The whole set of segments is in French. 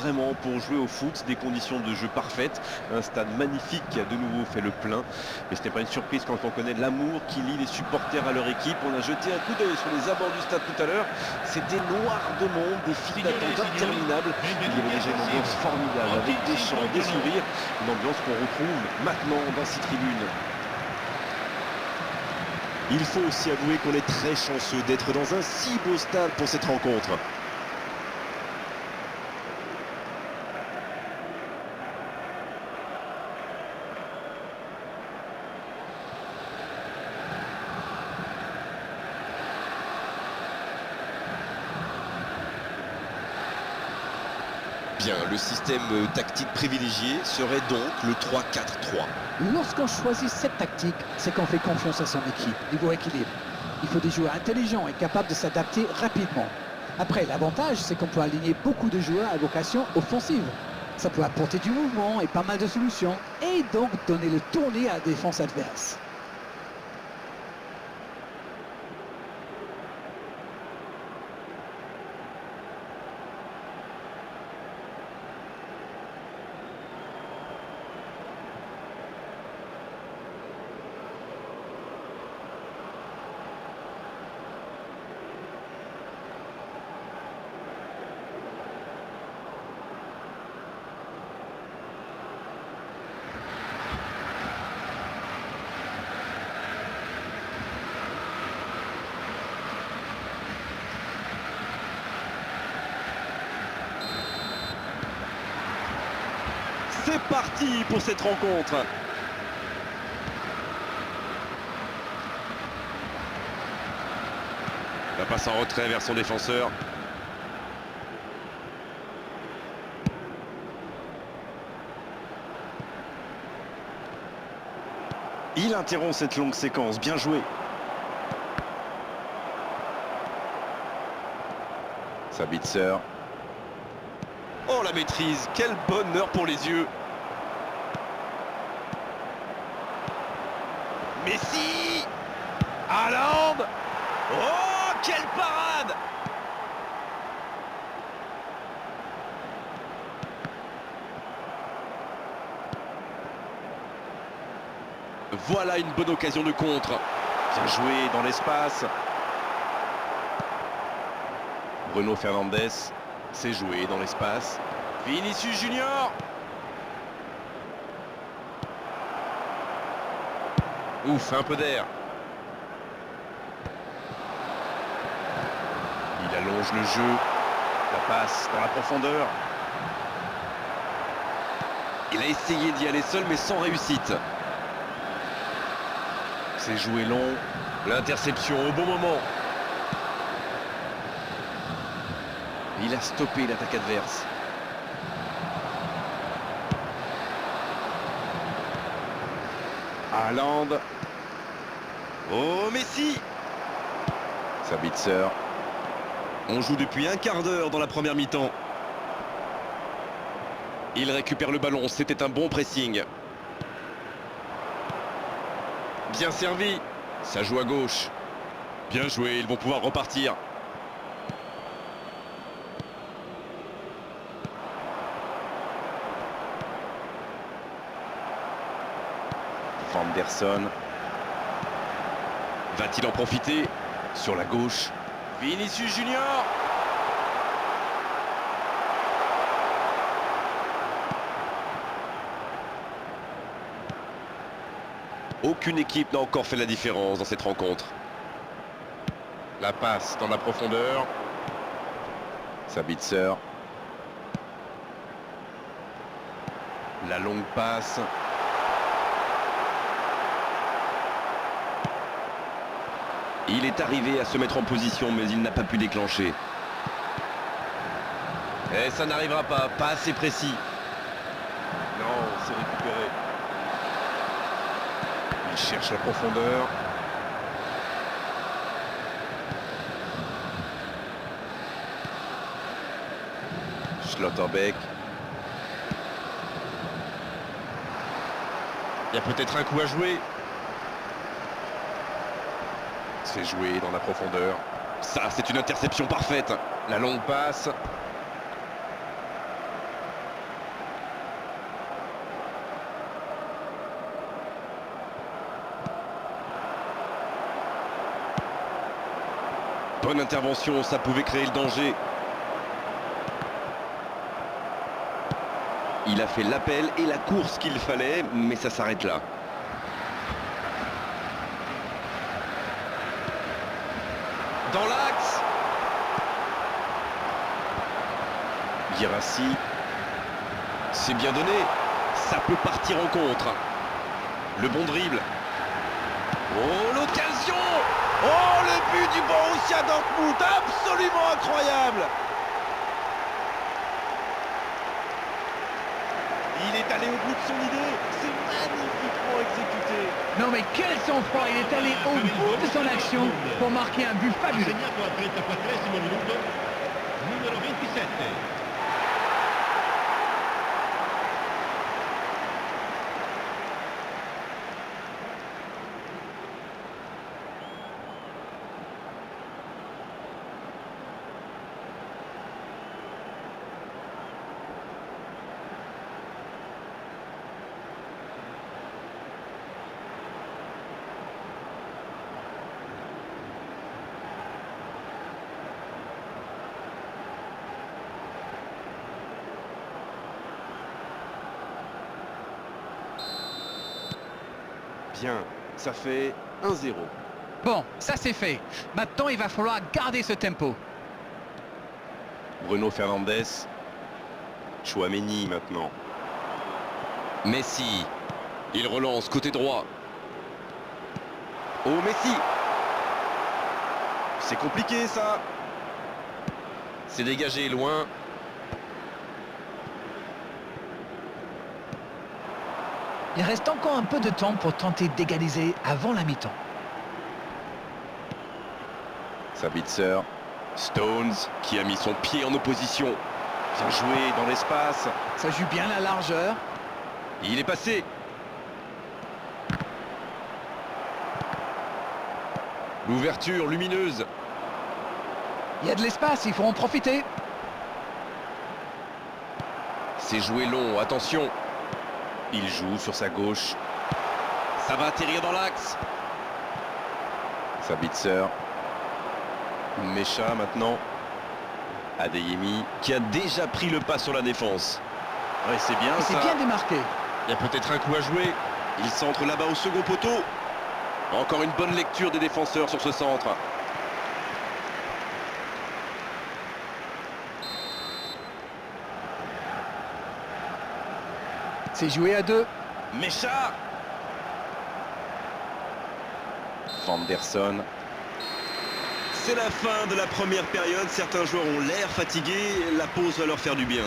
vraiment pour jouer au foot, des conditions de jeu parfaites, un stade magnifique qui a de nouveau fait le plein. Et ce n'est pas une surprise quand on connaît l'amour qui lie les supporters à leur équipe. On a jeté un coup d'œil sur les abords du stade tout à l'heure. C'était noir de monde, des files d'attente interminables. Il y avait déjà une ambiance formidable avec des chants, des sourires. Une ambiance qu'on retrouve maintenant dans ces tribunes. Il faut aussi avouer qu'on est très chanceux d'être dans un si beau stade pour cette rencontre. Bien, le système tactique privilégié serait donc le 3-4-3. Lorsqu'on choisit cette tactique, c'est qu'on fait confiance à son équipe, niveau équilibre. Il faut des joueurs intelligents et capables de s'adapter rapidement. Après, l'avantage, c'est qu'on peut aligner beaucoup de joueurs à vocation offensive. Ça peut apporter du mouvement et pas mal de solutions, et donc donner le tournis à la défense adverse. C'est parti pour cette rencontre. La passe en retrait vers son défenseur. Il interrompt cette longue séquence, bien joué. Sabitzer. Oh, la maîtrise, quel bonheur pour les yeux. Messi, Haaland. Oh, quelle parade! Voilà une bonne occasion de contre. Bien joué dans l'espace. Bruno Fernandes, c'est joué dans l'espace. Vinicius Junior. Ouf, un peu d'air. Il allonge le jeu. La passe dans la profondeur. Il a essayé d'y aller seul mais sans réussite. C'est joué long. L'interception au bon moment. Il a stoppé l'attaque adverse. Haaland. Oh, Messi. Sabitzer. On joue depuis un quart d'heure dans la première mi-temps. Il récupère le ballon, c'était un bon pressing. Bien servi. Ça joue à gauche. Bien joué, ils vont pouvoir repartir. Vanderson. Va-t-il en profiter? Sur la gauche. Vinicius Junior. Aucune équipe n'a encore fait la différence dans cette rencontre. La passe dans la profondeur. Sabitzer. La longue passe. Il est arrivé à se mettre en position, mais il n'a pas pu déclencher. Et ça n'arrivera pas, pas assez précis. Non, c'est récupéré. Il cherche la profondeur. Schlotterbeck. Il y a peut-être un coup à jouer. C'est joué dans la profondeur. Ça, c'est une interception parfaite. La longue passe. Bonne intervention, ça pouvait créer le danger. Il a fait l'appel et la course qu'il fallait, mais ça s'arrête là. Dans l'axe. Guirassy. C'est bien donné. Ça peut partir en contre. Le bon dribble. Oh, l'occasion! Oh, le but du Borussia Dortmund, absolument incroyable! Il est allé au bout de son idée, c'est magnifiquement exécuté. Non mais quel sang-froid, il est allé au bout de son action pour marquer un but fabuleux. Segnato al 34esimo minuto, numero 27. Bien, ça fait 1-0. Bon, ça c'est fait. Maintenant, il va falloir garder ce tempo. Bruno Fernandes. Chouameni maintenant. Messi. Il relance côté droit. Oh, Messi. C'est compliqué ça. C'est dégagé loin. Il reste encore un peu de temps pour tenter d'égaliser avant la mi-temps. Sabitzer. Stones qui a mis son pied en opposition. Bien joué dans l'espace. Ça joue bien la largeur. Il est passé. L'ouverture lumineuse. Il y a de l'espace, il faut en profiter. C'est joué long, attention. Il joue sur sa gauche. Ça va atterrir dans l'axe. Sabitzer. Mecha maintenant. Adeyemi. Qui a déjà pris le pas sur la défense. Ouais, c'est bien Il ça. s'est bien démarqué. Il y a peut-être un coup à jouer. Il centre là-bas au second poteau. Encore une bonne lecture des défenseurs sur ce centre. C'est joué à deux. Mecha. Vanderson. C'est la fin de la première période. Certains joueurs ont l'air fatigués. La pause va leur faire du bien.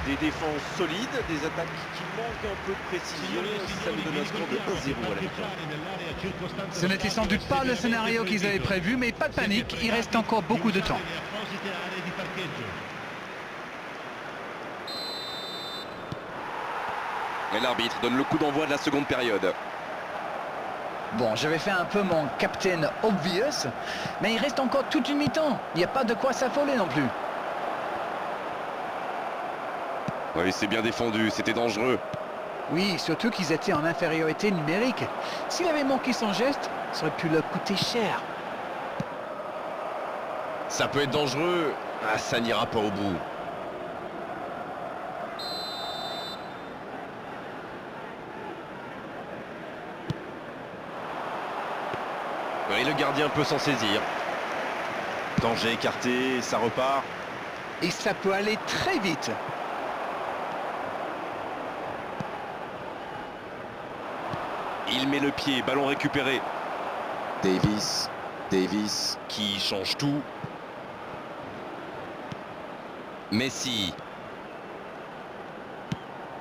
Des défenses solides, des attaques qui manquent un peu de précision. Ça nous donne un score de 1-0 à la mi-temps. Ce n'était sans doute pas le scénario qu'ils avaient prévu, mais pas de panique, il reste encore beaucoup de temps. Et l'arbitre donne le coup d'envoi de la seconde période. Bon, j'avais fait un peu mon Captain Obvious, mais il reste encore toute une mi-temps. Il n'y a pas de quoi s'affoler non plus. Oui, c'est bien défendu, c'était dangereux. Oui, surtout qu'ils étaient en infériorité numérique. S'il avait manqué son geste, ça aurait pu leur coûter cher. Ça peut être dangereux. Ah, ça n'ira pas au bout. Et le gardien peut s'en saisir. Danger écarté, ça repart. Et ça peut aller très vite. Il met le pied, ballon récupéré. Davis. Qui change tout. Messi.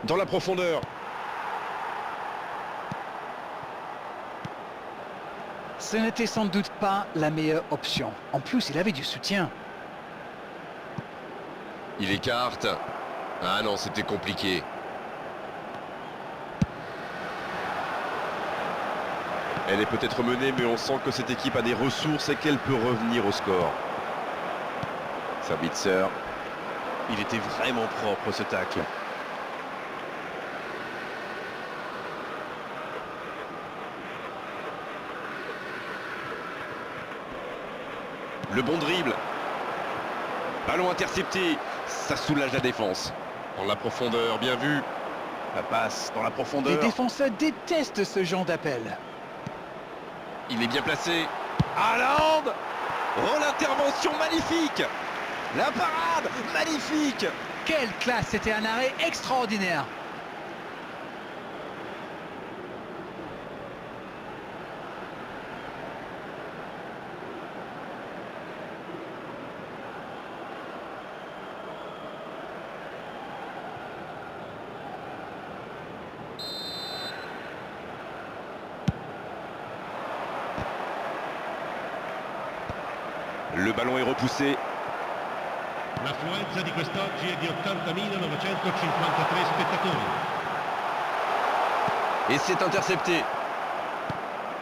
Dans la profondeur. Ce n'était sans doute pas la meilleure option. En plus, il avait du soutien. Il écarte. Ah non, c'était compliqué. Elle est peut-être menée, mais on sent que cette équipe a des ressources et qu'elle peut revenir au score. Sabitzer. Il était vraiment propre ce tacle. Le bon dribble. Ballon intercepté. Ça soulage la défense. Dans la profondeur, bien vu. La passe dans la Les profondeur. défenseurs détestent ce genre d'appel. Il est bien placé. Haaland. Oh, l'intervention magnifique. La parade magnifique. Quelle classe, c'était un arrêt extraordinaire. Le ballon est repoussé. L'affluenza di quest'oggi è di 80.953 spettatori. Et c'est intercepté.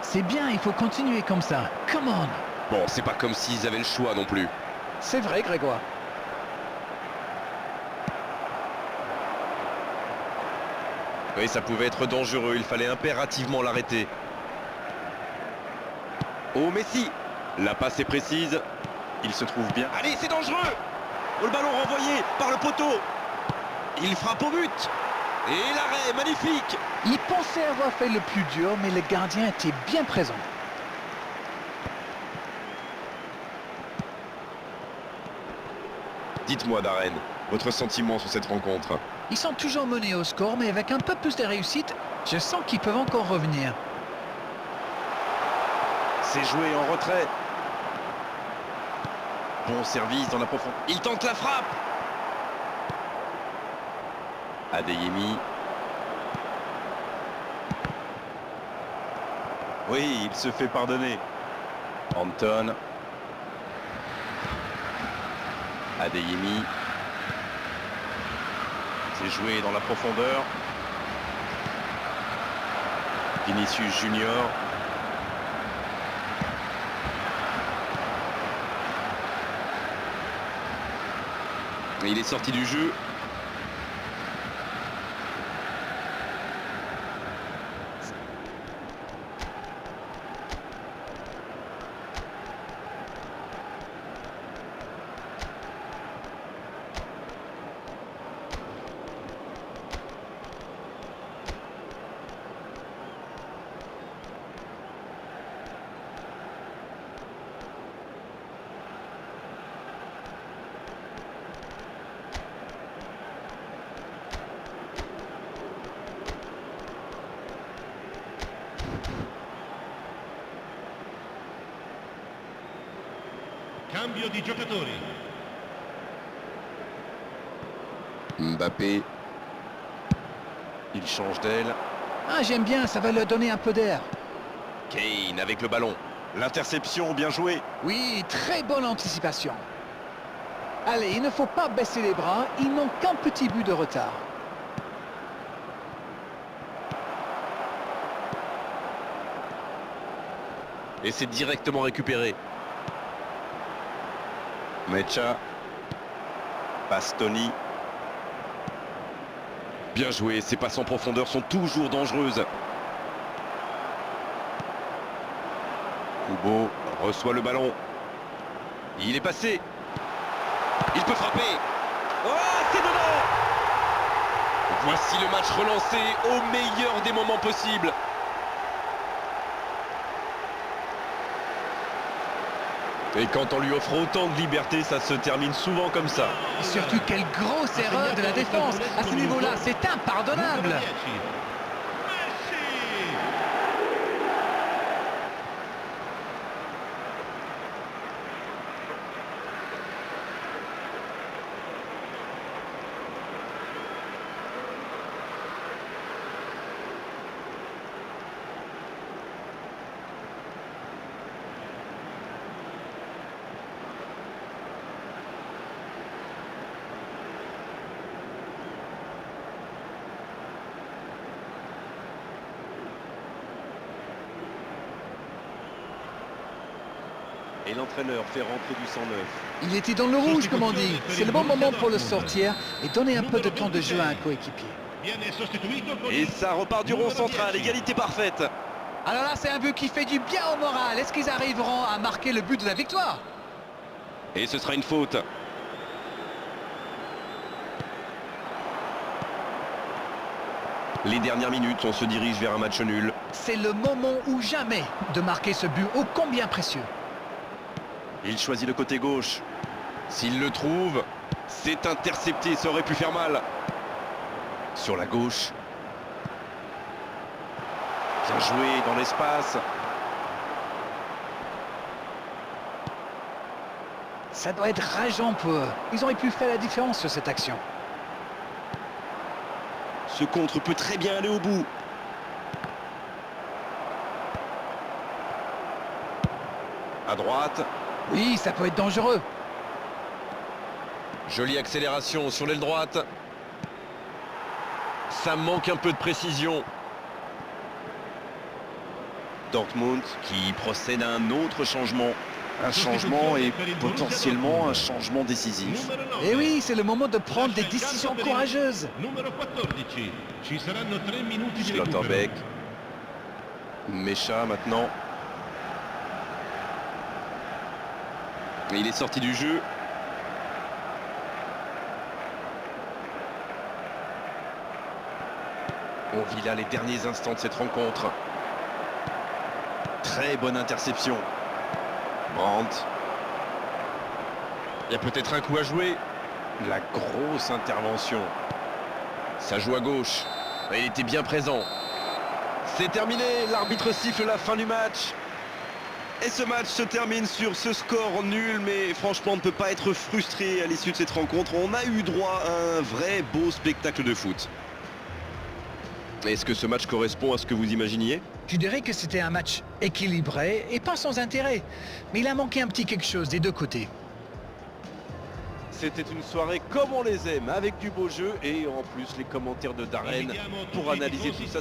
C'est bien, il faut continuer comme ça. Come on. Bon, c'est pas comme s'ils avaient le choix non plus. C'est vrai, Grégoire. Oui, ça pouvait être dangereux. Il fallait impérativement l'arrêter. Oh, Messi. La passe est précise. Il se trouve bien. Allez, c'est dangereux. Oh, le ballon renvoyé par le poteau. Il frappe au but. Et l'arrêt, magnifique. Il pensait avoir fait le plus dur, mais le gardien était bien présent. Dites-moi, Darren, votre sentiment sur cette rencontre. Ils sont toujours menés au score, mais avec un peu plus de réussite, je sens qu'ils peuvent encore revenir. C'est joué en retrait. Bon service dans la profondeur. Il tente la frappe. Adeyemi. Oui, il se fait pardonner. Anton. Adeyemi. C'est joué dans la profondeur. Vinicius Junior. Il est sorti du jeu. Cambio di giocatori. Mbappé. Il change d'aile. Ah, j'aime bien, ça va leur donner un peu d'air. Kane avec le ballon. L'interception, bien joué. Oui, très bonne anticipation. Allez, il ne faut pas baisser les bras, ils n'ont qu'un petit but de retard. Et c'est directement récupéré. Mecha. Bastoni. Bien joué, ces passes en profondeur sont toujours dangereuses. Kubo. Reçoit le ballon. Il est passé. Il peut frapper. Oh, c'est dedans. Voici le match relancé au meilleur des moments possibles. Et quand on lui offre autant de liberté, ça se termine souvent comme ça. Et surtout, quelle grosse erreur de la défense. À ce niveau-là, c'est impardonnable. Numero 10. Messi! Et l'entraîneur fait rentrer du sang neuf. Il était dans le rouge, comme on dit. C'est le bon moment pour le sortir et donner un peu de temps de jeu à un coéquipier. Viene sostituito con Et ça repart du rond numero central. 10. Égalité parfaite. Alors là, c'est un but qui fait du bien au moral. Est-ce qu'ils arriveront à marquer le but de la victoire? Et ce sera une faute. Les dernières minutes, on se dirige vers un match nul. C'est le moment ou jamais de marquer ce but ô combien précieux. Il choisit le côté gauche. S'il le trouve, c'est intercepté, ça aurait pu faire mal. Sur la gauche. Bien joué dans l'espace. Ça doit être rageant pour eux. Ils auraient pu faire la différence sur cette action. Ce contre peut très bien aller au bout. À droite. Oui, ça peut être dangereux. Jolie accélération sur l'aile droite. Ça manque un peu de précision. Dortmund qui procède à un autre changement. Un changement et potentiellement un changement décisif. Et oui, c'est le moment de prendre des décisions courageuses. Numero 14. Ci saranno 3 minuti di recupero. Schlotterbeck. Mecha maintenant. Et il est sorti du jeu. On vit là les derniers instants de cette rencontre. Très bonne interception. Brandt. Il y a peut-être un coup à jouer. La grosse intervention. Ça joue à gauche. Et il était bien présent. C'est terminé, l'arbitre siffle la fin du match. Et ce match se termine sur ce score nul, mais franchement on ne peut pas être frustré à l'issue de cette rencontre. On a eu droit à un vrai beau spectacle de foot. Est-ce que ce match correspond à ce que vous imaginiez? Je dirais que c'était un match équilibré et pas sans intérêt. Mais il a manqué un petit quelque chose des deux côtés. C'était une soirée comme on les aime, avec du beau jeu et en plus les commentaires de Darren pour analyser tout ça.